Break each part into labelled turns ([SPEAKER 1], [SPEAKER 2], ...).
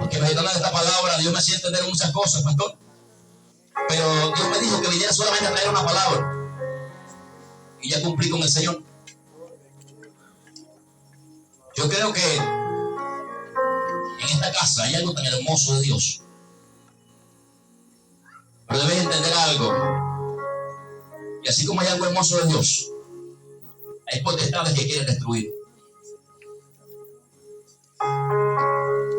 [SPEAKER 1] Porque meditando en esta palabra, Dios me hacía entender muchas cosas, pastor. Pero Dios me dijo que viniera solamente a traer una palabra. Y ya cumplí con el Señor. Yo creo que en esta casa hay algo tan hermoso de Dios. Pero debes entender algo. Y así como hay algo hermoso de Dios, hay potestades que quieren destruir.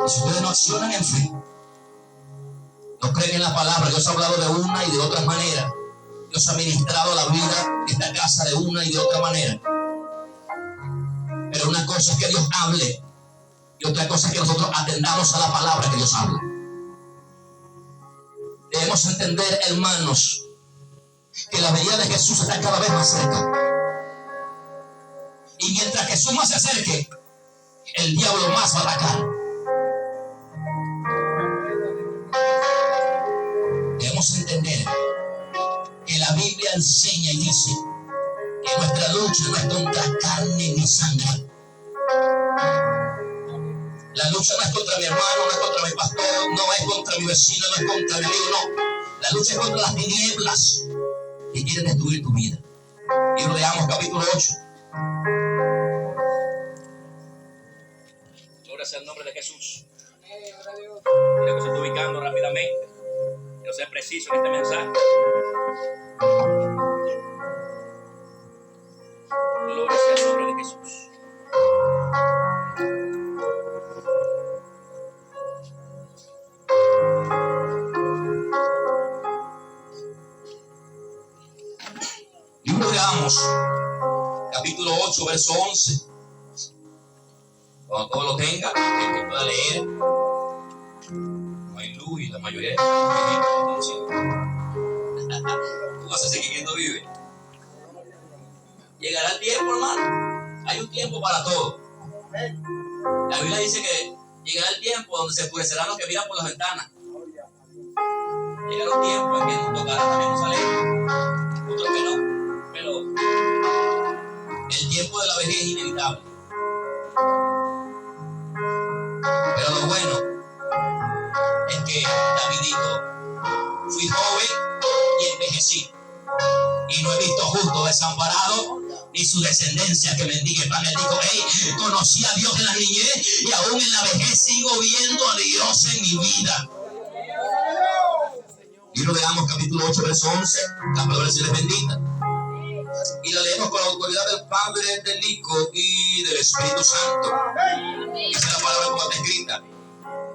[SPEAKER 1] Y si ustedes no accionan en fe, no creen en la palabra, Dios ha hablado de una y de otra manera. Dios ha ministrado la vida de esta casa de una y de otra manera. Pero una cosa es que Dios hable y otra cosa es que nosotros atendamos a la palabra que Dios habla. Debemos entender, hermanos, que la venida de Jesús está cada vez más cerca. Y mientras Jesús más se acerque, el diablo más va a atacar. Debemos entender que la Biblia enseña y dice que nuestra lucha no es contra carne ni sangre. La lucha no es contra mi hermano, no es contra mi pastor, no es contra mi vecino, no es contra mi amigo, no. La lucha es contra las tinieblas que quieren destruir tu vida. Y leamos capítulo 8. Gloria sea el nombre de Jesús. Quiero que se esté ubicando rápidamente. Quiero ser preciso en este mensaje. Gloria sea el nombre de Jesús. Libro de Amos, capítulo 8, verso 11. Cuando todo lo tenga, el que pueda leer. No hay luz y la mayoría de tú vas a seguir que no vive. Llegará el tiempo, hermano. Hay un tiempo para todo. La Biblia dice que llegará el tiempo donde se oscurecerán los que miran por las ventanas. Llegará un tiempo en que nos tocará también un salir, otros que no. Pero el tiempo de la vejez es inevitable. Pero lo bueno es que David dijo: fui joven y envejecí, y no he visto justo desamparado, ni su descendencia que mendigue pan. Él dijo: hey, conocí a Dios en la niñez y aún en la vejez sigo viendo a Dios en mi vida. Libro de Amos, capítulo 8, verso 11. La palabra del Señor es bendita. Y la leemos con la autoridad del Padre, del Hijo y del Espíritu Santo. Esa es la palabra como está escrita.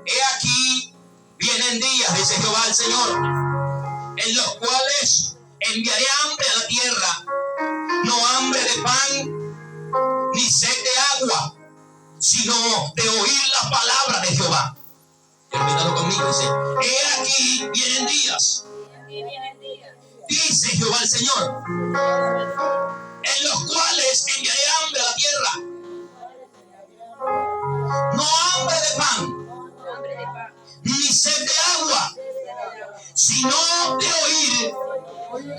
[SPEAKER 1] He aquí, vienen días, dice Jehová el Señor, en los cuales enviaré hambre a la tierra, no hambre de pan, ni sed de agua, sino de oír la palabra de Jehová. Terminado conmigo, dice: he aquí, vienen días, dice Jehová el Señor, en los cuales enviaré hambre a la tierra, no hambre de pan, ni sed de agua, sino de oír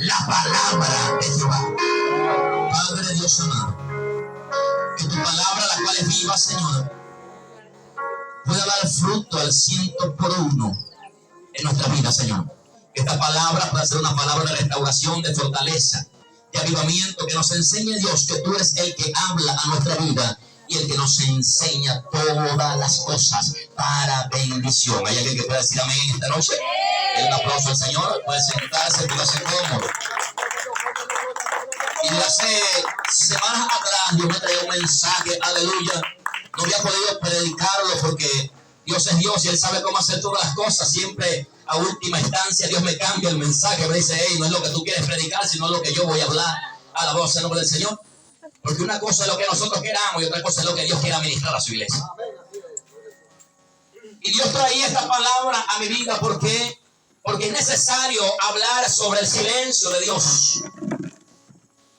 [SPEAKER 1] la palabra de Jehová. Padre Dios amado, que tu palabra, la cual es viva, Señor, pueda dar fruto al 100% en nuestra vida, Señor. Que esta palabra pueda ser una palabra de restauración, de fortaleza, de avivamiento, que nos enseñe, Dios, que tú eres el que habla a nuestra vida y el que nos enseña todas las cosas para bendición. ¿Hay alguien que pueda decir amén esta noche? Un aplauso al Señor. Puede sentarse, póngase cómodo. Y hace semanas atrás Dios me traía un mensaje, aleluya. No había podido predicarlo porque Dios es Dios y Él sabe cómo hacer todas las cosas. Siempre a última instancia Dios me cambia el mensaje, me dice: hey, no es lo que tú quieres predicar, sino lo que yo voy a hablar. A la voz en nombre del Señor. Porque una cosa es lo que nosotros queramos y otra cosa es lo que Dios quiera ministrar a su iglesia. Y Dios traía esta palabra a mi vida porque es necesario hablar sobre el silencio de Dios.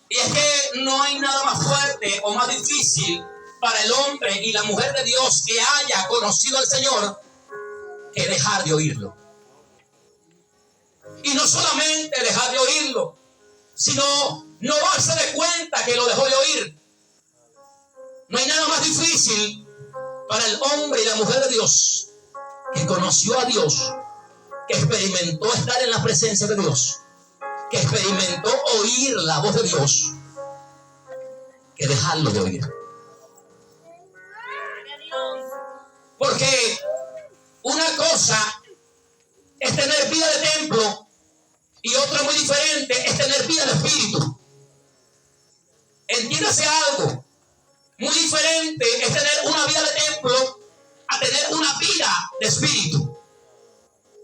[SPEAKER 1] Y es que no hay nada más fuerte o más difícil para el hombre y la mujer de Dios que haya conocido al Señor que dejar de oírlo. Y no solamente dejar de oírlo, sino no darse de cuenta que lo dejó de oír. No hay nada más difícil para el hombre y la mujer de Dios que conoció a Dios, que experimentó estar en la presencia de Dios, que experimentó oír la voz de Dios, que dejarlo de oír. Porque una cosa es tener vida de templo y otra muy diferente es tener vida de espíritu. Entiéndase algo, muy diferente es tener una vida de templo a tener una vida de espíritu.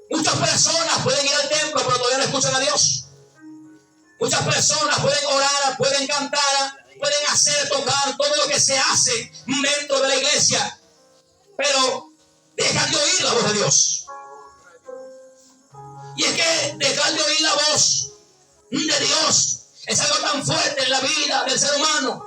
[SPEAKER 1] Muchas personas pueden ir al templo pero todavía no escuchan a Dios. Muchas personas pueden orar, pueden cantar, pueden hacer, tocar todo lo que se hace dentro de la iglesia, pero dejan de oír la voz de Dios. Y es que dejar de oír la voz de Dios es algo tan fuerte en la vida del ser humano.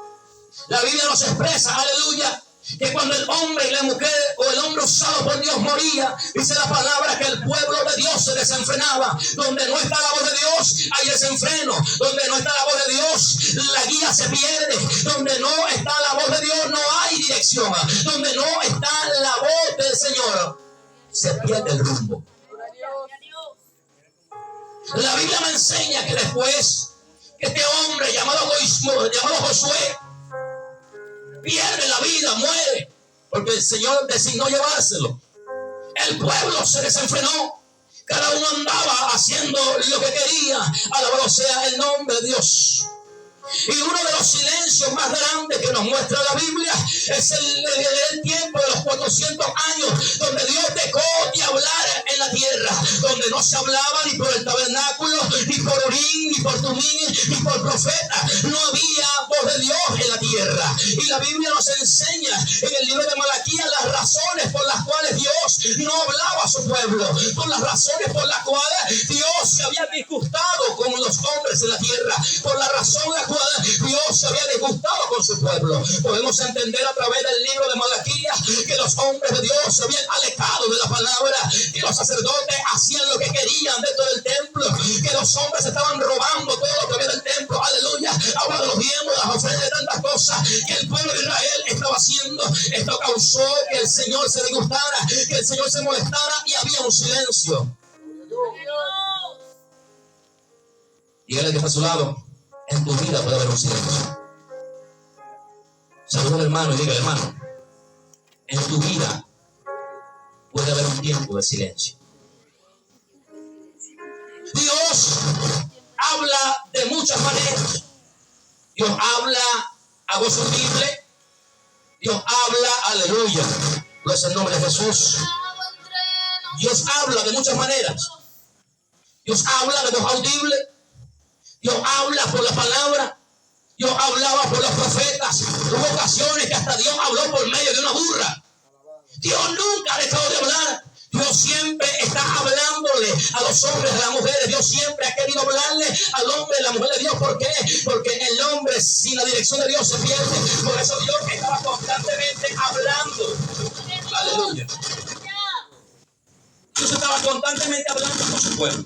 [SPEAKER 1] La Biblia nos expresa, aleluya, que cuando el hombre y la mujer o el hombre usado por Dios moría, dice la palabra que el pueblo de Dios se desenfrenaba. Donde no está la voz de Dios hay desenfreno. Donde no está la voz de Dios la guía se pierde. Donde no está la voz de Dios no hay dirección. Donde no está la voz del Señor se pierde el rumbo. La Biblia me enseña que después que este hombre llamado Josué pierde la vida, muere, porque el Señor designó llevárselo. El pueblo se desenfrenó. Cada uno andaba haciendo lo que quería. Alabado sea el nombre de Dios. Y uno de los silencios más grandes que nos muestra la Biblia es el tiempo de los 400 años donde Dios dejó de hablar en la tierra, donde no se hablaba ni por el tabernáculo, ni por Urim, ni por Tumín, ni por profeta. No había voz de Dios en la tierra. Y la Biblia nos enseña en el libro de Malaquías las razones por las cuales Dios no hablaba a su pueblo, por las razones por las cuales Dios se había disgustado con los hombres en la tierra, por la razón la cual Dios se había disgustado con su pueblo. Podemos entender a través del libro de Malaquías que los hombres de Dios se habían alejado de la palabra, que los sacerdotes hacían lo que querían dentro del templo, que los hombres estaban robando todo lo que había del templo, aleluya, ahora de los diezmos, las ofrendas, de tantas cosas que el pueblo de Israel estaba haciendo. Esto causó que el Señor se disgustara, que el Señor se molestara y había un silencio. Dígale que está a su lado: en tu vida puede haber un silencio. Saluda al hermano y diga: hermano, en tu vida puede haber un tiempo de silencio. Dios habla de muchas maneras. Dios habla a voz audible. Dios habla, aleluya, no es el nombre de Jesús. Dios habla de muchas maneras. Dios habla de voz audible. Dios habla por la palabra. Dios hablaba por los profetas. Hubo ocasiones que hasta Dios habló por medio de una burra. Dios nunca ha dejado de hablar. Dios siempre está hablándole a los hombres, a las mujeres. Dios siempre ha querido hablarle al hombre y a la mujer de Dios. ¿Por qué? Porque el hombre sin la dirección de Dios se pierde. Por eso Dios estaba constantemente hablando. Aleluya. Dios estaba constantemente hablando con su pueblo.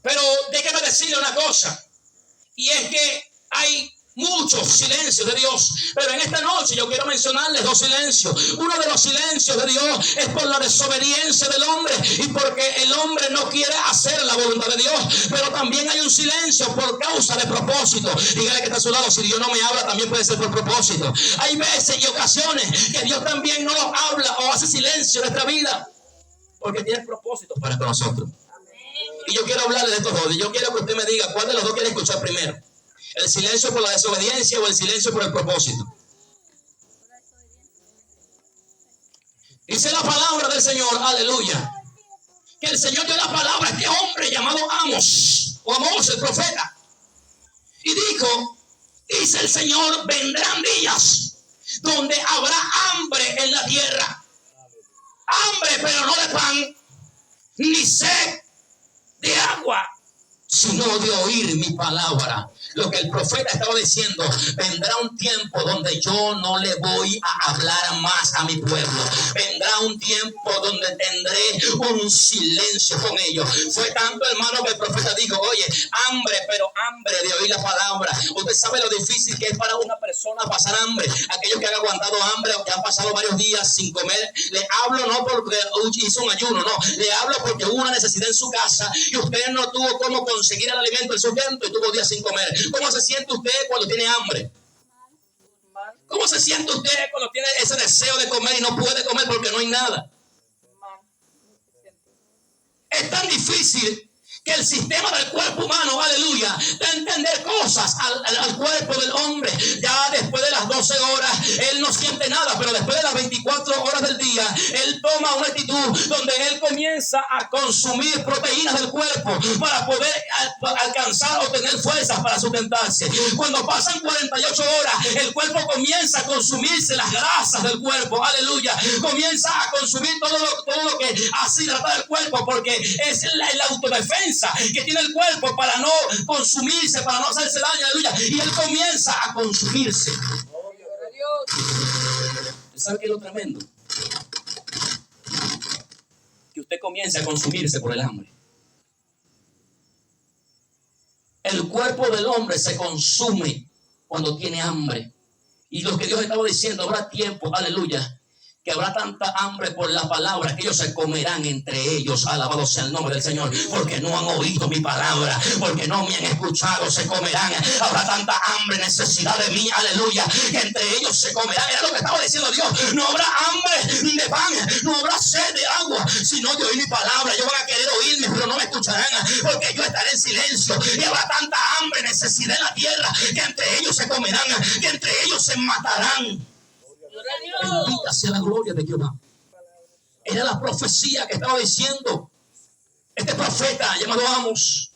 [SPEAKER 1] Pero déjeme decirle una cosa, y es que hay muchos silencios de Dios, pero en esta noche yo quiero mencionarles dos silencios. Uno de los silencios de Dios es por la desobediencia del hombre y porque el hombre no quiere hacer la voluntad de Dios, pero también hay un silencio por causa de propósito. Dígale que está a su lado: si Dios no me habla, también puede ser por propósito. Hay veces y ocasiones que Dios también no nos habla o hace silencio en nuestra vida porque tiene propósitos para con nosotros. Y yo quiero hablarle de estos dos. Y yo quiero que usted me diga cuál de los dos quiere escuchar primero: el silencio por la desobediencia o el silencio por el propósito. Dice la palabra del Señor, aleluya, que el Señor dio la palabra a este hombre llamado Amos, o Amós, el profeta, y dijo: dice el Señor, vendrán días donde habrá hambre en la tierra. Hambre, pero no de pan, ni sed de agua, sino de oír mi palabra. lo que el profeta estaba diciendo: vendrá un tiempo donde yo no le voy a hablar más a mi pueblo. Vendrá un tiempo donde tendré un silencio con ellos. Fue tanto, hermano, que el profeta dijo: oye, hambre, pero hambre de oír la palabra. Usted sabe lo difícil que es para una persona pasar hambre. Aquellos que han aguantado hambre o que han pasado varios días sin comer, le hablo no porque hizo un ayuno, no, le hablo porque hubo una necesidad en su casa y usted no tuvo cómo conseguir el alimento, el sustento, y tuvo días sin comer. ¿Cómo se siente usted cuando tiene hambre? ¿Cómo se siente usted cuando tiene ese deseo de comer y no puede comer porque no hay nada? Es tan difícil que el sistema del cuerpo humano, aleluya, da a entender cosas al cuerpo del hombre. Ya después de las 12 horas, él no siente nada, pero después de las 24 horas del día, él toma una actitud donde él comienza a consumir proteínas del cuerpo para poder alcanzar o tener fuerzas para sustentarse. Cuando pasan 48 horas, el cuerpo comienza a consumirse las grasas del cuerpo, aleluya. Comienza a consumir todo lo que hace hidratar el cuerpo, porque es la autodefensa que tiene el cuerpo para no consumirse, para no hacerse daño, aleluya. Y él comienza a consumirse. ¿Usted sabe qué es lo tremendo? Que usted comience a consumirse por el hambre. El cuerpo del hombre se consume cuando tiene hambre. Y lo que Dios estaba diciendo, habrá tiempo, aleluya, que habrá tanta hambre por la palabra que ellos se comerán entre ellos. Alabado sea el nombre del Señor. Porque no han oído mi palabra, porque no me han escuchado, se comerán. Habrá tanta hambre, necesidad de mí, aleluya, que entre ellos se comerán. Era lo que estaba diciendo Dios. No habrá hambre de pan, no habrá sed de agua, sino de oír mi palabra. Ellos van a querer oírme, pero no me escucharán, porque yo estaré en silencio. Y habrá tanta hambre, necesidad en la tierra, que entre ellos se comerán, que entre ellos se matarán. Bendita sea la gloria de Jehová. Era la profecía que estaba diciendo este profeta llamado Amos,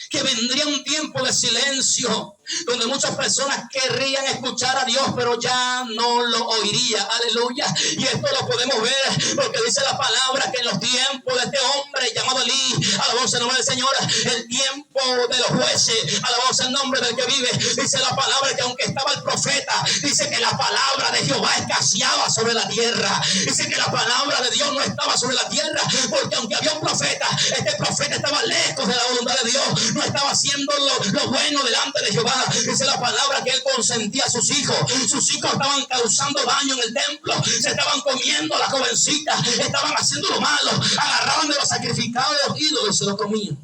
[SPEAKER 1] que vendría un tiempo de silencio donde muchas personas querrían escuchar a Dios, pero ya no lo oiría, aleluya. Y esto lo podemos ver porque dice la palabra que en los tiempos de este hombre llamado Elí, alabado sea el nombre del Señor, el tiempo de los jueces, alabado sea el nombre del que vive, dice la palabra que aunque estaba el profeta, dice que la palabra de Jehová escaseaba sobre la tierra. Dice que la palabra de Dios no estaba sobre la tierra, porque aunque había un profeta, este profeta estaba lejos de la voluntad de Dios, no estaba haciendo lo bueno delante de Jehová. Dice la palabra que él consentía a sus hijos estaban causando daño en el templo, se estaban comiendo a las jovencitas, estaban haciendo lo malo, agarraban de los sacrificados de los ídolos y se los comían.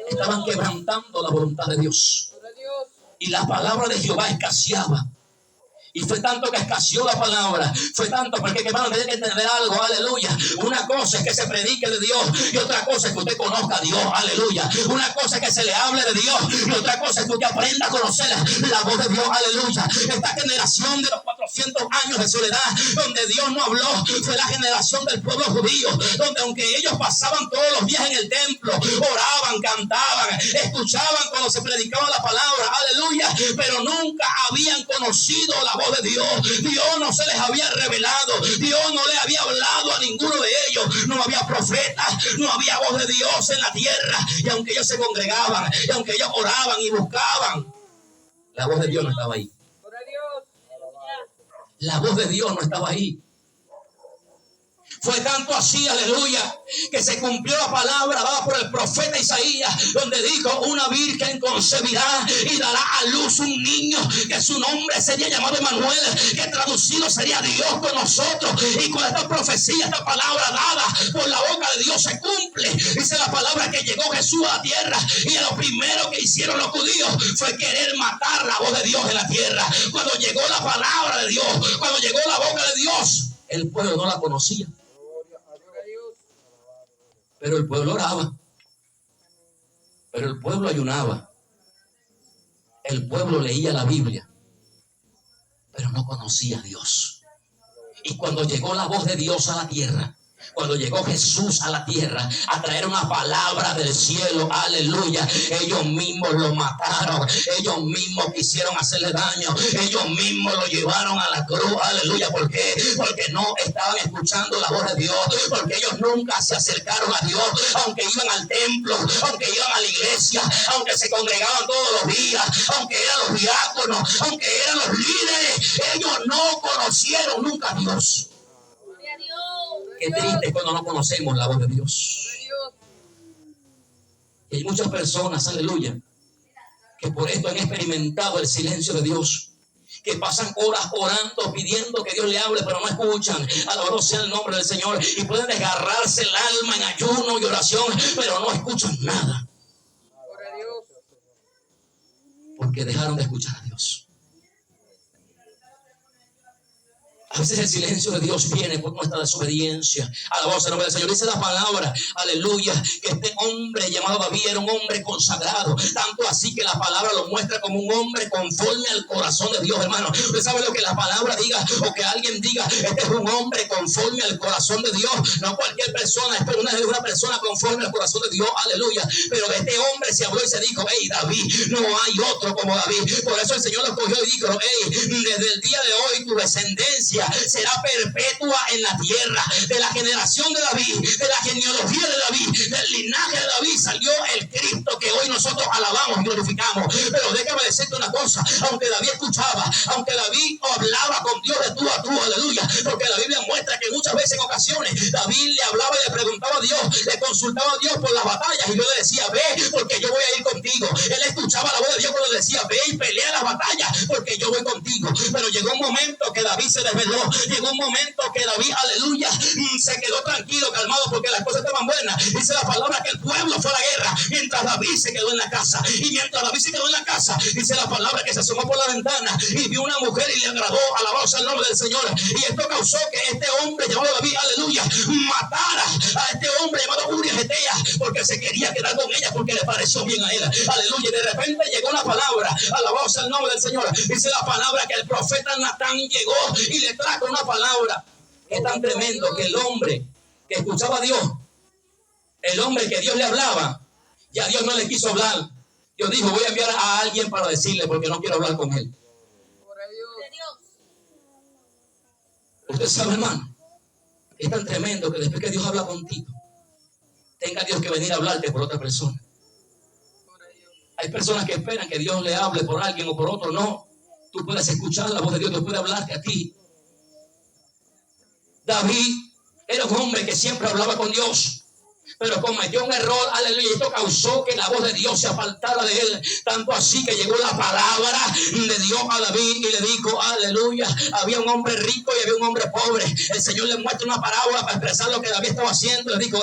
[SPEAKER 1] Estaban quebrantando la voluntad de Dios, y la palabra de Jehová escaseaba. Y fue tanto que escaseó la palabra. Fue tanto porque, hermano, tiene que entender algo, aleluya. Una cosa es que se predique de Dios y otra cosa es que usted conozca a Dios, aleluya. Una cosa es que se le hable de Dios y otra cosa es que usted aprenda a conocer la voz de Dios, aleluya. Esta generación de los 400 años de soledad donde Dios no habló fue la generación del pueblo judío, donde aunque ellos pasaban todos los días en el templo, oraban, cantaban, escuchaban cuando se predicaba la palabra, aleluya, pero nunca habían conocido la voz de Dios. Dios no se les había revelado, Dios no les había hablado a ninguno de ellos. No había profetas, no había voz de Dios en la tierra. Y aunque ellos se congregaban, y aunque ellos oraban y buscaban, la voz de Dios no estaba ahí. La voz de Dios no estaba ahí. Fue tanto así, aleluya, que se cumplió la palabra dada por el profeta Isaías, donde dijo: una virgen concebirá y dará a luz un niño, que su nombre sería llamado Emmanuel, que traducido sería Dios con nosotros. Y con esta profecía, esta palabra dada por la boca de Dios se cumple. Dice la palabra que llegó Jesús a la tierra y lo primero que hicieron los judíos fue querer matar la voz de Dios en la tierra. Cuando llegó la palabra de Dios, cuando llegó la boca de Dios, el pueblo no la conocía. Pero el pueblo oraba, pero el pueblo ayunaba, el pueblo leía la Biblia, pero no conocía a Dios. Y cuando llegó la voz de Dios a la tierra, Cuando llegó Jesús a la tierra a traer una palabra del cielo, aleluya, ellos mismos lo mataron, ellos mismos quisieron hacerle daño, ellos mismos lo llevaron a la cruz, aleluya. ¿Por qué? Porque no estaban escuchando la voz de Dios, porque ellos nunca se acercaron a Dios, aunque iban al templo, aunque iban a la iglesia, aunque se congregaban todos los días, aunque eran los diáconos, aunque eran los líderes, ellos no conocieron nunca a Dios. Qué triste cuando no conocemos la voz de Dios. Y hay muchas personas, aleluya, que por esto han experimentado el silencio de Dios, que pasan horas orando, pidiendo que Dios le hable, pero no escuchan. Alabado sea el nombre del Señor. Y pueden desgarrarse el alma en ayuno y oración, pero no escuchan nada, porque dejaron de escuchar a Dios. A veces el silencio de Dios viene por nuestra desobediencia. Alabado sea el nombre del Señor. Dice la palabra, aleluya, que este hombre llamado David era un hombre consagrado. Tanto así que la palabra lo muestra como un hombre conforme al corazón de Dios, hermano. Usted sabe lo que la palabra diga, o que alguien diga, este es un hombre conforme al corazón de Dios. No cualquier persona, es una persona conforme al corazón de Dios, aleluya. Pero de este hombre se habló y se dijo, hey, David, no hay otro como David. Por eso el Señor lo cogió y dijo, hey, desde el día de hoy tu descendencia será perpetua en la tierra. De la generación de David, de la genealogía de David, del linaje de David salió el Cristo que hoy nosotros alabamos y glorificamos. Pero déjame decirte una cosa, aunque David escuchaba, aunque David hablaba con Dios de tú a tú, aleluya, porque la Biblia muestra que muchas veces en ocasiones David le hablaba y le preguntaba a Dios, le consultaba a Dios por las batallas, y Dios le decía, ve, porque yo voy a ir contigo. Él escuchaba la voz de Dios cuando le decía, ve y pelea las batallas, porque yo voy contigo. Pero llegó un momento que David se desveló. Llegó un momento que David, aleluya, se quedó tranquilo, calmado, porque las cosas estaban buenas. Dice la palabra que el pueblo fue a la guerra, mientras David se quedó en la casa. Y mientras David se quedó en la casa, dice la palabra que se asomó por la ventana y vio una mujer y le agradó. Alabado sea el nombre del Señor. Y esto causó que este hombre llamado David, aleluya, matara a este hombre llamado Urias Hetea, porque se quería quedar con ella, porque le pareció bien a él. Aleluya. Y de repente llegó la palabra, alabado sea el nombre del Señor. Dice la palabra que el profeta Natán llegó y le trajo una palabra. Es tan tremendo que el hombre que escuchaba a Dios, el hombre que Dios le hablaba, ya Dios no le quiso hablar. Dios dijo, voy a enviar a alguien para decirle, porque no quiero hablar con él. Usted sabe, hermano, es tan tremendo que después que Dios habla contigo, tenga Dios que venir a hablarte por otra persona. Hay personas que esperan que Dios le hable por alguien o por otro. No, tú puedes escuchar la voz de Dios, Dios puede hablarte a ti. David era un hombre que siempre hablaba con Dios, pero cometió un error, aleluya, y esto causó que la voz de Dios se apartara de él, tanto así que llegó la palabra de Dios a David y le dijo, aleluya, había un hombre rico y había un hombre pobre. El Señor le muestra una parábola para expresar lo que David estaba haciendo. Le dijo,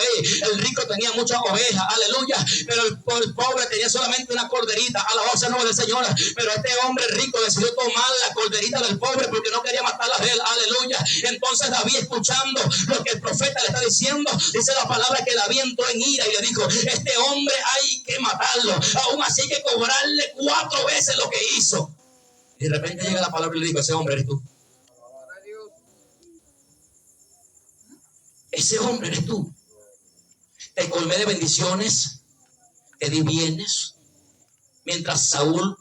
[SPEAKER 1] el rico tenía muchas ovejas, aleluya, pero el pobre tenía solamente una corderita, alabado sea el nombre del Señor. Pero este hombre rico decidió tomar la corderita del pobre porque no quería matarla de él, aleluya. Entonces David, escuchando lo que el profeta le está diciendo, dice la palabra que David entró en ira y le dijo, este hombre hay que matarlo, aún así hay que cobrarle 4 veces lo que hizo. Y de repente llega la palabra y le dijo, ese hombre eres tú. Ese hombre eres tú. Te colmé de bendiciones, te di bienes. Mientras Saúl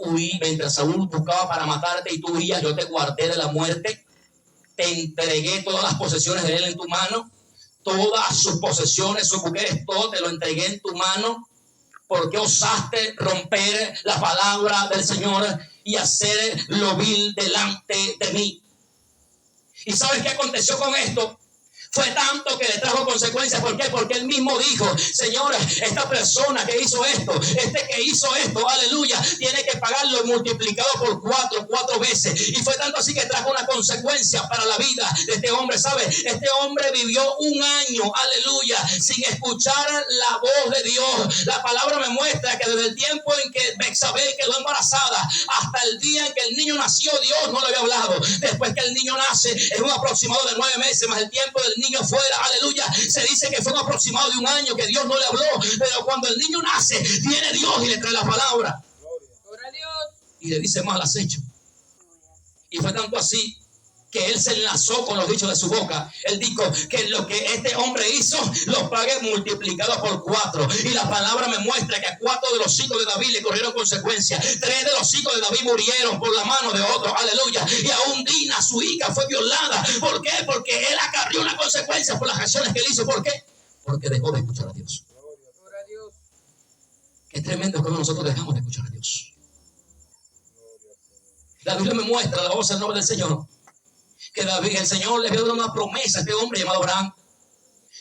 [SPEAKER 1] buscaba para matarte y tú huías, yo te guardé de la muerte. Te entregué todas las posesiones de él en tu mano. Todas sus posesiones, sus mujeres, todo te lo entregué en tu mano. ¿Por qué osaste romper la palabra del Señor y hacer lo vil delante de mí? ¿Y sabes qué aconteció con esto? Fue tanto que le trajo consecuencias. ¿Por qué? Porque él mismo dijo, Señor, esta persona que hizo esto, aleluya, tiene que pagarlo multiplicado por 4 veces. Y fue tanto así que trajo una consecuencia para la vida de este hombre. ¿Sabe? Este hombre vivió 1 año, aleluya, sin escuchar la voz de Dios. La palabra me muestra que desde el tiempo en que Betsabé quedó embarazada hasta el día en que el niño nació, Dios no le había hablado. Después que el niño nace, es un aproximado de 9 meses más el tiempo del niño fuera, aleluya, se dice que fue un aproximado de 1 año que Dios no le habló. Pero cuando el niño nace, viene Dios y le trae la palabra y le dice, mal has hecho. Y fue tanto así que él se enlazó con los dichos de su boca. Él dijo que lo que este hombre hizo lo pague multiplicado por 4. Y la palabra me muestra que a 4 de los hijos de David le corrieron consecuencias. 3 de los hijos de David murieron por la mano de otro. Aleluya. Y aún Dina, su hija, fue violada. ¿Por qué? Porque él acarrió una consecuencia por las acciones que él hizo. ¿Por qué? Porque dejó de escuchar a Dios. Qué tremendo cuando nosotros dejamos de escuchar a Dios. La Biblia me muestra, la voz del nombre del Señor, que David, el Señor le había dado una promesa a este hombre llamado Abraham.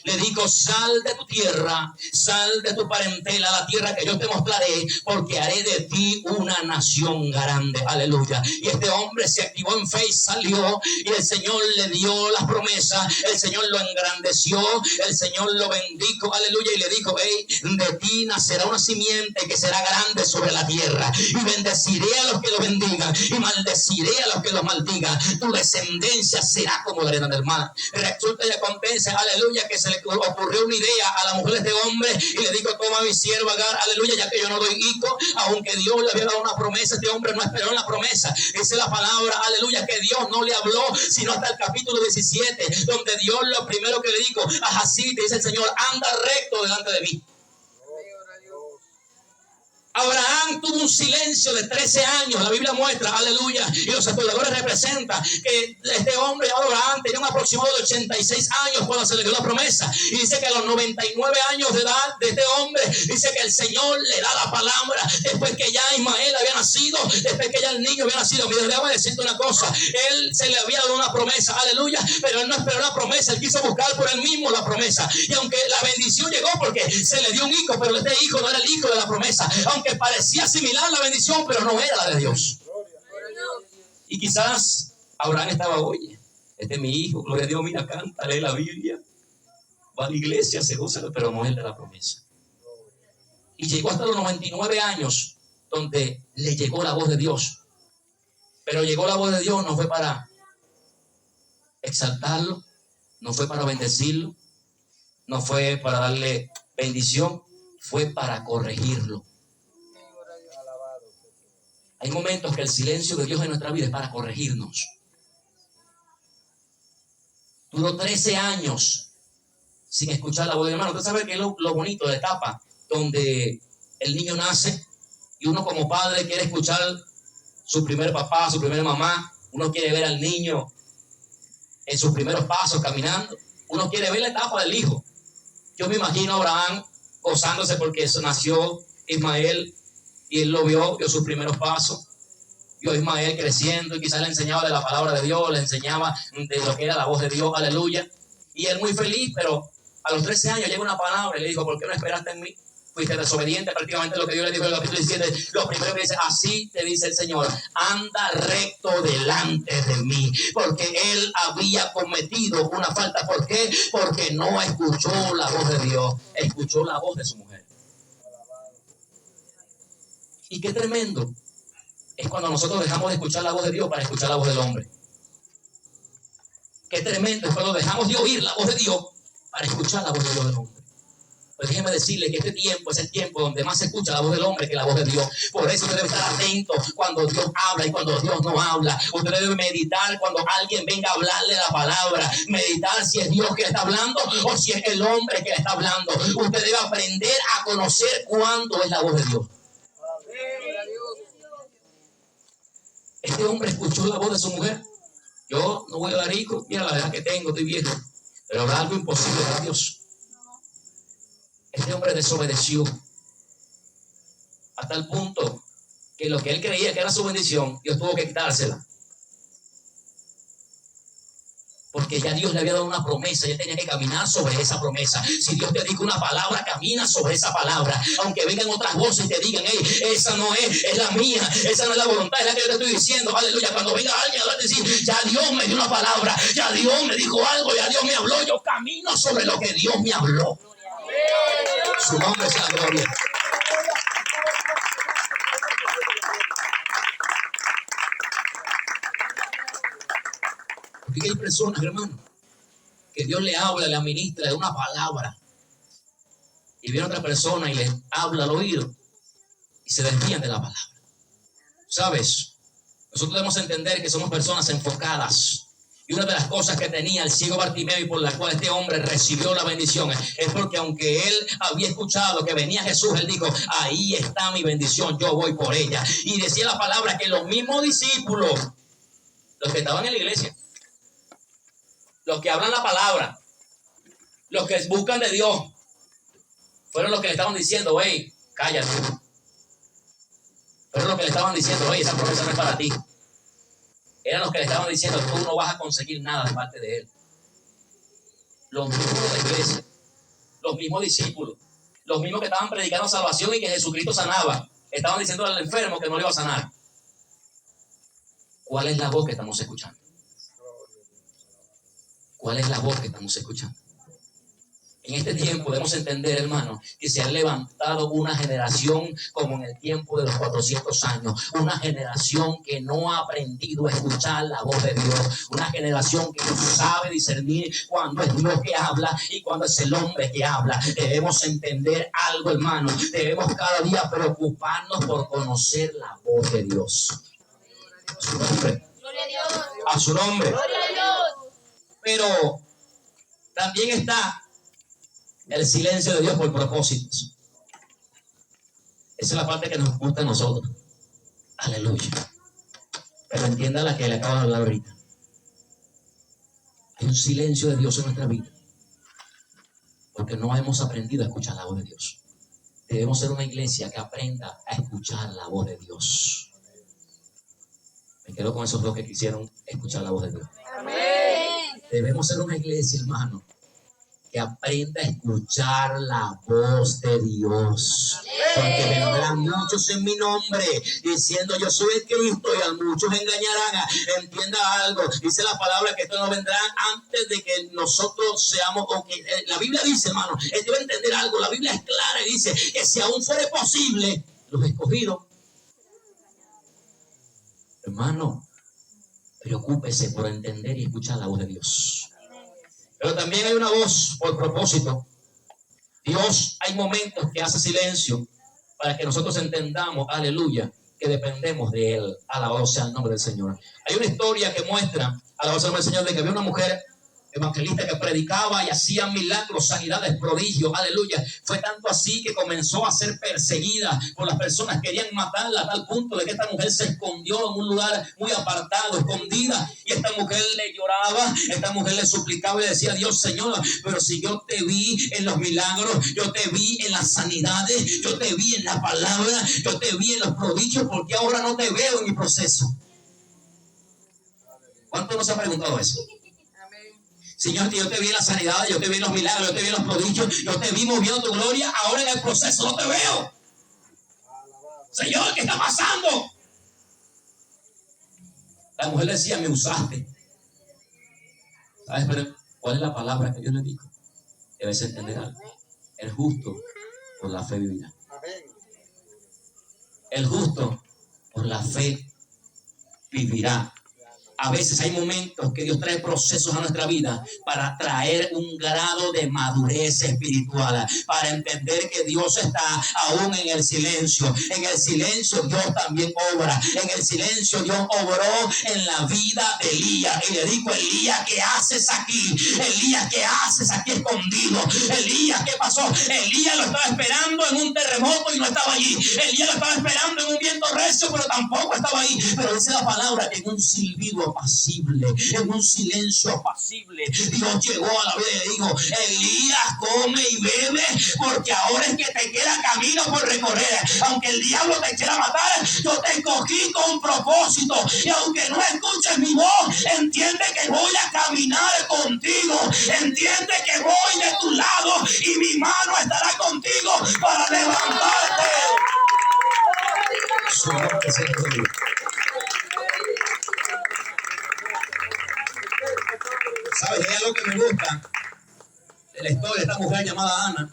[SPEAKER 1] Le dijo: sal de tu tierra, sal de tu parentela, la tierra que yo te mostraré, porque haré de ti una nación grande. Aleluya. Y este hombre se activó en fe y salió, y el Señor le dio las promesas, el Señor lo engrandeció, el Señor lo bendijo. Aleluya. Y le dijo: hey, de ti nacerá una simiente que será grande sobre la tierra, y bendeciré a los que lo bendigan, y maldeciré a los que lo maldigan. Tu descendencia será como la arena del mar. Resulta y acontece, aleluya, que se le ocurrió una idea a la mujer de este hombre y le dijo: toma mi sierva Agar, aleluya, ya que yo no doy hijo. Aunque Dios le había dado una promesa, este hombre no esperó en la promesa. Dice la palabra, aleluya, que Dios no le habló sino hasta el capítulo 17, donde Dios lo primero que le dijo a Jacid, dice el Señor: anda recto delante de mí. Abraham tuvo un silencio de 13 años, la Biblia muestra, aleluya, y los historiadores representan que este hombre, Abraham, tenía un aproximado de 86 años cuando se le dio la promesa, y dice que a los 99 años de edad de este hombre, dice que el Señor le da la palabra, después que ya Ismael había nacido, después que ya el niño había nacido. Mira, déjame decirte una cosa, él se le había dado una promesa, aleluya, pero él no esperó la promesa, él quiso buscar por él mismo la promesa, y aunque la bendición llegó porque se le dio un hijo, pero este hijo no era el hijo de la promesa, aunque parecía similar la bendición, pero no era la de Dios. Y quizás Abraham estaba: oye, este es mi hijo, gloria a Dios, mira, canta, lee la Biblia, va a la iglesia, se goza, pero no es el de la promesa. Y llegó hasta los 99 años, donde le llegó la voz de Dios. Pero llegó la voz de Dios, no fue para exaltarlo, no fue para bendecirlo, no fue para darle bendición, fue para corregirlo. Hay momentos que el silencio de Dios en nuestra vida es para corregirnos. Duró 13 años sin escuchar la voz de mi hermano. Usted sabe que es lo bonito de la etapa donde el niño nace y uno como padre quiere escuchar su primer papá, su primera mamá. Uno quiere ver al niño en sus primeros pasos caminando. Uno quiere ver la etapa del hijo. Yo me imagino a Abraham gozándose porque nació Ismael, y él lo vio sus primeros pasos, vio a Ismael creciendo, y quizás le enseñaba de la palabra de Dios, le enseñaba de lo que era la voz de Dios, aleluya, y él muy feliz. Pero a los 13 años llega una palabra y le dijo: ¿por qué no esperaste en mí? Fuiste desobediente. Prácticamente lo que Dios le dijo en el capítulo 17, lo primero que dice: así te dice el Señor, anda recto delante de mí, porque él había cometido una falta. ¿Por qué? Porque no escuchó la voz de Dios, escuchó la voz de su mujer. Y qué tremendo es cuando nosotros dejamos de escuchar la voz de Dios para escuchar la voz del hombre. Qué tremendo es cuando dejamos de oír la voz de Dios para escuchar la voz de Dios del hombre. Pues déjeme decirle que este tiempo es el tiempo donde más se escucha la voz del hombre que la voz de Dios. Por eso usted debe estar atento cuando Dios habla y cuando Dios no habla. Usted debe meditar cuando alguien venga a hablarle la palabra. Meditar si es Dios que le está hablando o si es el hombre que le está hablando. Usted debe aprender a conocer cuándo es la voz de Dios. Este hombre escuchó la voz de su mujer. Yo no voy a dar hijo, mira la edad que tengo, estoy viejo, pero habrá algo imposible para Dios. Este hombre desobedeció hasta el punto que lo que él creía que era su bendición, Dios tuvo que quitársela. Porque ya Dios le había dado una promesa y él tenía que caminar sobre esa promesa. Si Dios te dijo una palabra, camina sobre esa palabra. Aunque vengan otras voces y te digan: hey, esa no es la mía, esa no es la voluntad, es la que yo te estoy diciendo. Aleluya. Cuando venga alguien a decir: ya Dios me dio una palabra, ya Dios me dijo algo, ya Dios me habló, yo camino sobre lo que Dios me habló. Su nombre sea gloria. Porque hay personas, hermano, que Dios le habla, le administra de una palabra, y viene otra persona y le habla al oído y se desvían de la palabra. ¿Sabes? Nosotros debemos entender que somos personas enfocadas. Y una de las cosas que tenía el ciego Bartimeo y por la cual este hombre recibió la bendición es porque aunque él había escuchado que venía Jesús, él dijo, ahí está mi bendición, yo voy por ella. Y decía la palabra que los mismos discípulos, los que estaban en la iglesia, los que hablan la palabra, los que buscan de Dios, fueron los que le estaban diciendo, hey, cállate. Fueron los que le estaban diciendo, hey, esa promesa no es para ti. Eran los que le estaban diciendo, tú no vas a conseguir nada de parte de él. Los mismos de la iglesia, los mismos discípulos, los mismos que estaban predicando salvación y que Jesucristo sanaba, estaban diciendo al enfermo que no le iba a sanar. ¿Cuál es la voz que estamos escuchando? ¿Cuál es la voz que estamos escuchando? En este tiempo debemos entender, hermano, que se ha levantado una generación como en el tiempo de los 400 años. Una generación que no ha aprendido a escuchar la voz de Dios. Una generación que no sabe discernir cuando es Dios que habla y cuando es el hombre que habla. Debemos entender algo, hermano. Debemos cada día preocuparnos por conocer la voz de Dios. A su nombre.
[SPEAKER 2] Gloria a Dios.
[SPEAKER 1] A su nombre.
[SPEAKER 2] Gloria a Dios.
[SPEAKER 1] Pero también está el silencio de Dios por propósitos. Esa es la parte que nos gusta a nosotros. Aleluya. Pero entienda la que le acabo de hablar ahorita. Hay un silencio de Dios en nuestra vida. Porque no hemos aprendido a escuchar la voz de Dios. Debemos ser una iglesia que aprenda a escuchar la voz de Dios. Me quedo con esos dos que quisieron escuchar la voz de Dios.
[SPEAKER 2] Amén.
[SPEAKER 1] Debemos ser una iglesia, hermano, que aprenda a escuchar la voz de Dios. Porque vendrán muchos en mi nombre diciendo yo soy el Cristo y a muchos engañarán. Entienda algo, dice la palabra que esto no vendrá antes de que nosotros seamos, la Biblia dice, hermano, debe entender algo, la Biblia es clara y dice que si aún fuere posible, los escogidos, hermano, preocúpese por entender y escuchar la voz de Dios. Pero también hay una voz por propósito. Dios hay momentos que hace silencio para que nosotros entendamos, aleluya, que dependemos de Él. Alabado sea el nombre del Señor. Hay una historia que muestra, alabado sea el nombre del Señor, de que había una mujer evangelista que predicaba y hacía milagros, sanidades, prodigios, aleluya. Fue tanto así que comenzó a ser perseguida por las personas, querían matarla a tal punto de que esta mujer se escondió en un lugar muy apartado, escondida, y esta mujer le lloraba, esta mujer le suplicaba y le decía, Dios, Señor, pero si yo te vi en los milagros, yo te vi en las sanidades, yo te vi en la palabra, yo te vi en los prodigios, ¿por qué ahora no te veo en mi proceso? ¿Cuánto nos ha preguntado eso? Señor, yo te vi en la sanidad, yo te vi en los milagros, yo te vi en los prodigios, yo te vi moviendo tu gloria, ahora en el proceso no te veo. Señor, ¿qué está pasando? La mujer decía, me usaste. ¿Sabes? Pero ¿cuál es la palabra que Dios le dijo? Debes entender algo. El justo por la fe vivirá. El justo por la fe vivirá. A veces hay momentos que Dios trae procesos a nuestra vida para traer un grado de madurez espiritual, para entender que Dios está aún en el silencio. En el silencio Dios también obra. En el silencio Dios obró en la vida de Elías. Y le dijo, Elías, ¿qué haces aquí? Elías, ¿qué haces aquí escondido? Elías, ¿qué pasó? Elías lo estaba esperando en un terremoto y no estaba allí. Elías lo estaba esperando en un viento recio, pero tampoco estaba ahí. Pero dice la palabra que en un silbido apacible, en un silencio apacible, Dios llegó a la vida y le dijo, Elías, come y bebe, porque ahora es que te queda camino por recorrer. Aunque el diablo te quiera matar, yo te escogí con propósito, y aunque no escuches mi voz, entiende que voy a caminar contigo, entiende que voy de tu lado y mi mano estará contigo para levantarte. Su nombre sea glorificado. ¿Sabes? Hay algo que me gusta de la historia de esta mujer llamada Ana.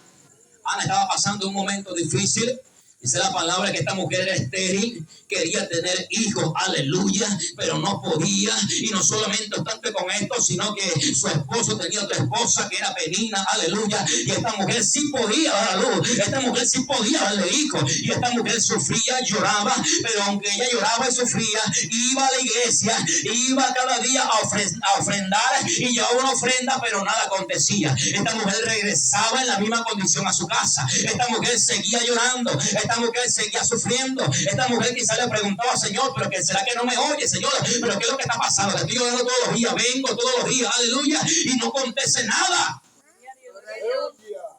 [SPEAKER 1] Ana estaba pasando un momento difícil. Dice la palabra que esta mujer era estéril, quería tener hijos, aleluya, pero no podía. Y no solamente obstante con esto, esto, sino que su esposo tenía otra esposa que era Penina, aleluya, y esta mujer sí podía dar a luz, esta mujer sí podía darle hijos, y esta mujer sufría, lloraba, pero aunque ella lloraba y sufría, iba a la iglesia, iba cada día a ofrendar y llevaba una ofrenda, pero nada acontecía. Esta mujer regresaba en la misma condición a su casa, esta mujer seguía llorando, esta mujer seguía sufriendo, esta mujer quizás le preguntaba: Señor, pero ¿qué será que no me oye, Señor? ¿Pero qué es lo que está pasando? Estoy llorando todos los días, vengo todos los días, aleluya, y no acontece nada.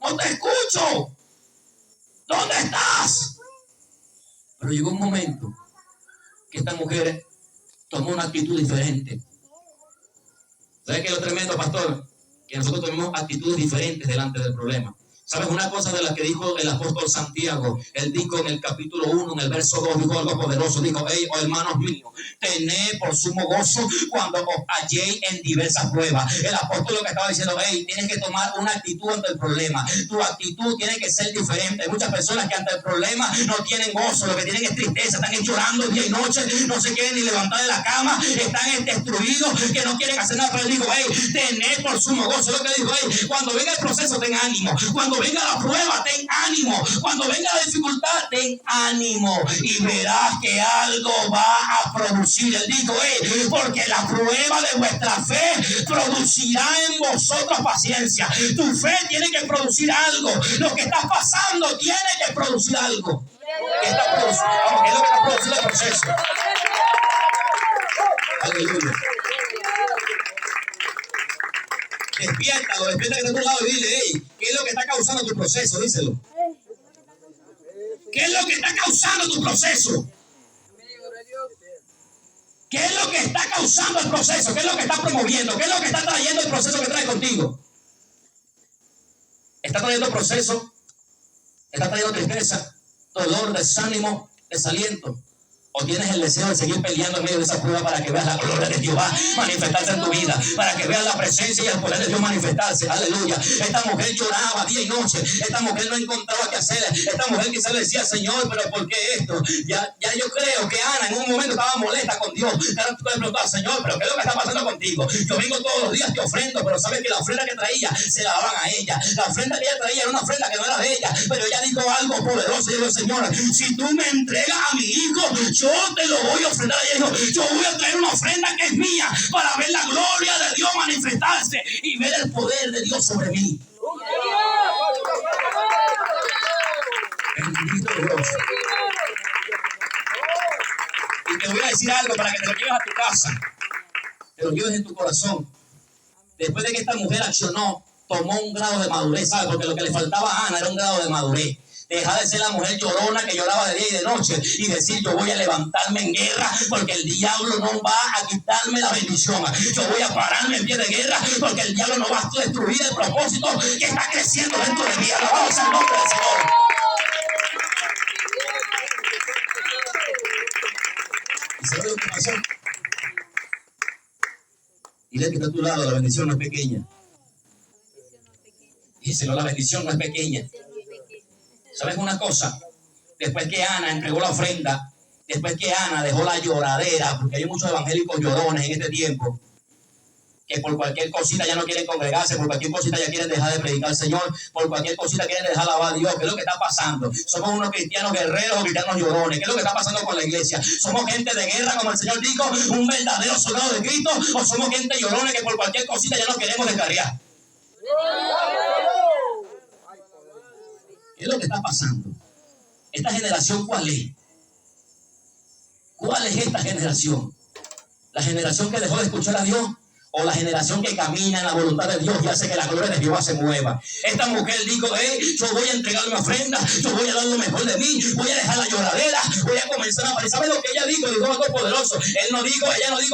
[SPEAKER 1] No te escucho. ¿Dónde estás? Pero llegó un momento que esta mujer tomó una actitud diferente. ¿Sabes qué es lo tremendo, pastor? Que nosotros tenemos actitudes diferentes delante del problema. ¿Sabes una cosa de la que dijo el apóstol Santiago? Él dijo en el capítulo 1, en el verso 2, dijo algo poderoso. Dijo: hey, oh hermanos míos, tened por sumo gozo cuando os halléis en diversas pruebas. El apóstol lo que estaba diciendo: hey, tienes que tomar una actitud ante el problema. Tu actitud tiene que ser diferente. Hay muchas personas que ante el problema no tienen gozo, lo que tienen es tristeza, están llorando día y noche, no se quieren ni levantar de la cama, están destruidos, que no quieren hacer nada. Pero él dijo: hey, tened por sumo gozo. Lo que dijo: hey, cuando venga el proceso, ten ánimo. Cuando venga la prueba, ten ánimo. Cuando venga la dificultad, ten ánimo. Y verás que algo va a producir. Él dijo: hey, porque la prueba de vuestra fe producirá en vosotros paciencia. Tu fe tiene que producir algo. Lo que está pasando tiene que producir algo. ¿Qué está produciendo? ¿Qué es lo que está produciendo el proceso? Aleluya. Despiértalo, despierta que está a tu lado y dile: hey, ¿qué es lo que está causando tu proceso? Díselo. ¿Qué es lo que está causando tu proceso? ¿Qué es lo que está causando el proceso? ¿Qué es lo que está promoviendo? ¿Qué es lo que está trayendo el proceso que trae contigo? ¿Está trayendo proceso? ¿Está trayendo tristeza, dolor, desánimo, desaliento? ¿O tienes el deseo de seguir peleando en medio de esa prueba para que veas la gloria de Jehová manifestarse en tu vida? Para que veas la presencia y el poder de Dios manifestarse. Aleluya. Esta mujer lloraba día y noche. Esta mujer no encontraba qué hacer. Esta mujer quizás le decía: Señor, pero ¿por qué esto? Ya yo creo que Ana en un momento estaba molesta con Dios. Ahora tú le preguntas: Señor, pero ¿qué es lo que está pasando contigo? Yo vengo todos los días, te ofrendo, pero sabes que la ofrenda que traía se la daban a ella. La ofrenda que ella traía era una ofrenda que no era de ella. Pero ella dijo algo poderoso. Dijo: Señor, si tú me entregas a mi hijo, yo te lo voy a ofrendar. Ella dijo: yo voy a traer una ofrenda que es mía para ver la gloria de Dios manifestarse y ver el poder de Dios sobre mí. Bendito Dios. Y te voy a decir algo para que te lo lleves a tu casa, te lo lleves en tu corazón. Después de que esta mujer accionó, tomó un grado de madurez, ¿sabes? Porque lo que le faltaba a Ana era un grado de madurez. Deja de ser la mujer llorona que lloraba de día y de noche y decir: yo voy a levantarme en guerra porque el diablo no va a quitarme la bendición. Yo voy a pararme en pie de guerra porque el diablo no va a destruir el propósito que está creciendo dentro de mí. Alabamos el nombre del Señor. ¿Y sabes lo que pasó? Dile que está a tu lado: la bendición no es pequeña. Díselo: la bendición no es pequeña. ¿Sabes una cosa? Después que Ana entregó la ofrenda, después que Ana dejó la lloradera, porque hay muchos evangélicos llorones en este tiempo, que por cualquier cosita ya no quieren congregarse, por cualquier cosita ya quieren dejar de predicar al Señor, por cualquier cosita quieren dejar de alabar a Dios. ¿Qué es lo que está pasando? ¿Somos unos cristianos guerreros o cristianos llorones? ¿Qué es lo que está pasando con la iglesia? ¿Somos gente de guerra, como el Señor dijo, un verdadero soldado de Cristo? ¿O somos gente llorones que por cualquier cosita ya nos queremos descarriar? ¿Qué es lo que está pasando? ¿Esta generación cuál es? ¿Cuál es esta generación? ¿La generación que dejó de escuchar a Dios? ¿O la generación que camina en la voluntad de Dios y hace que la gloria de Jehová se mueva? Esta mujer dijo: hey, yo voy a entregar mi ofrenda, yo voy a dar lo mejor de mí, voy a dejar la lloradera, voy a comenzar a aparecer. ¿Sabe lo que ella dijo? Dijo algo poderoso. Ella no dijo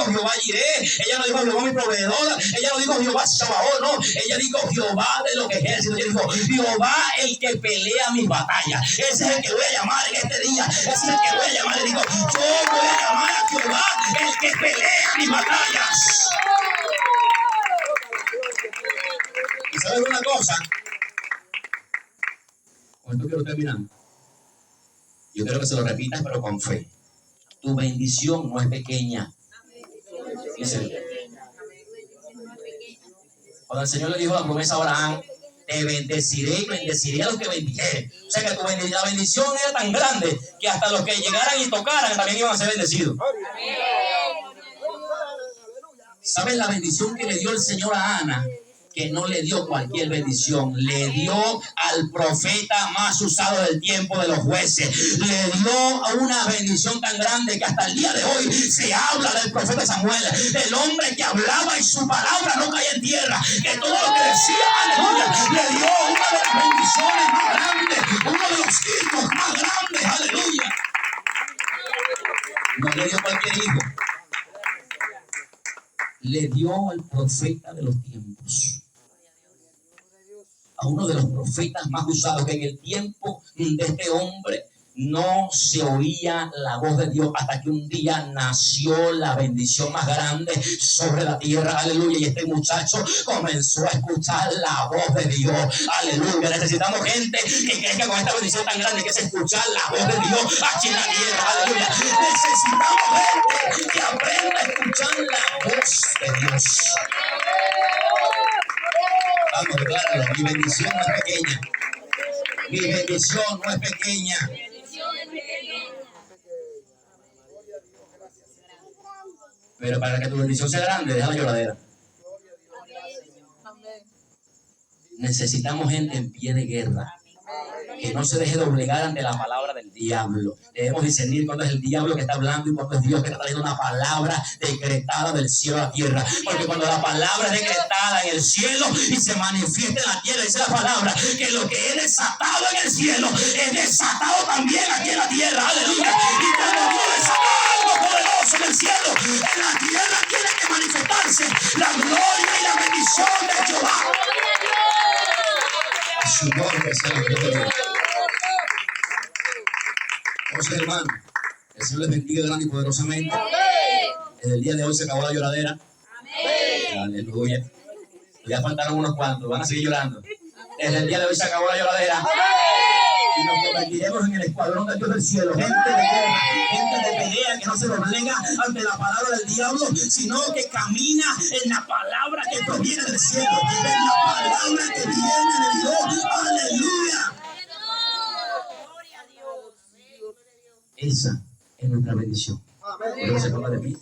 [SPEAKER 1] Jehová Jireh, ella no dijo Jehová mi proveedor, ella no dijo Jehová Sabaoth, no. Ella dijo Jehová de los ejércitos. Ella dijo: Jehová el que pelea mis batallas. Ese es el que voy a llamar en este día. Ese es el que voy a llamar. Le dijo: yo voy a llamar a Jehová el que pelea mis batallas. ¿Y sabes una cosa? Con esto quiero terminar. Yo quiero que se lo repitas, pero con fe. Tu bendición no es pequeña. Díselo. Cuando el Señor le dijo la promesa a Abraham, te bendeciré y bendeciré a los que bendijere. O sea que la bendición era tan grande que hasta los que llegaran y tocaran también iban a ser bendecidos. ¿Sabes la bendición que le dio el Señor a Ana? Que no le dio cualquier bendición, le dio al profeta más usado del tiempo de los jueces, le dio una bendición tan grande que hasta el día de hoy se habla del profeta Samuel, el hombre que hablaba y su palabra no caía en tierra, que todo lo que decía, aleluya, le dio una de las bendiciones más grandes, uno de los hijos más grandes, aleluya. No le dio cualquier hijo, le dio al profeta de los tiempos, a uno de los profetas más usados, que en el tiempo de este hombre no se oía la voz de Dios hasta que un día nació la bendición más grande sobre la tierra, aleluya, y este muchacho comenzó a escuchar la voz de Dios, aleluya. Necesitamos gente que crezca con esta bendición tan grande que es escuchar la voz de Dios aquí en la tierra, aleluya. Necesitamos gente que aprenda a escuchar la voz de Dios. Vamos, decláralo, mi bendición no es pequeña. Mi bendición no es pequeña. Pero para que tu bendición sea grande, deja la lloradera. Necesitamos gente en pie de guerra, que no se deje doblegar ante la palabra del diablo. Debemos discernir cuándo es el diablo que está hablando y cuándo es Dios que está trayendo una palabra decretada del cielo a la tierra. Porque cuando la palabra es decretada en el cielo y se manifiesta en la tierra, dice la palabra que lo que es desatado en el cielo es desatado también aquí en la tierra. Aleluya. Y cuando Dios desata algo poderoso en el cielo, en la tierra tiene que manifestarse la gloria y la bendición de Jehová. Su nombre sea la gloria. Entonces, hermano, el Señor les bendiga grande y poderosamente. Desde el día de hoy se acabó la lloradera. Aleluya. Ya faltaron unos cuantos, van a seguir llorando. Desde el día de hoy se acabó la lloradera. Y nos convertiremos en el escuadrón de Dios del cielo. Gente de guerra, gente de pelea que no se doblega ante la palabra del diablo, sino que camina en la palabra que proviene del cielo, en la palabra que viene de Dios. Aleluya. Esa es nuestra bendición. Por eso se ponga de pie.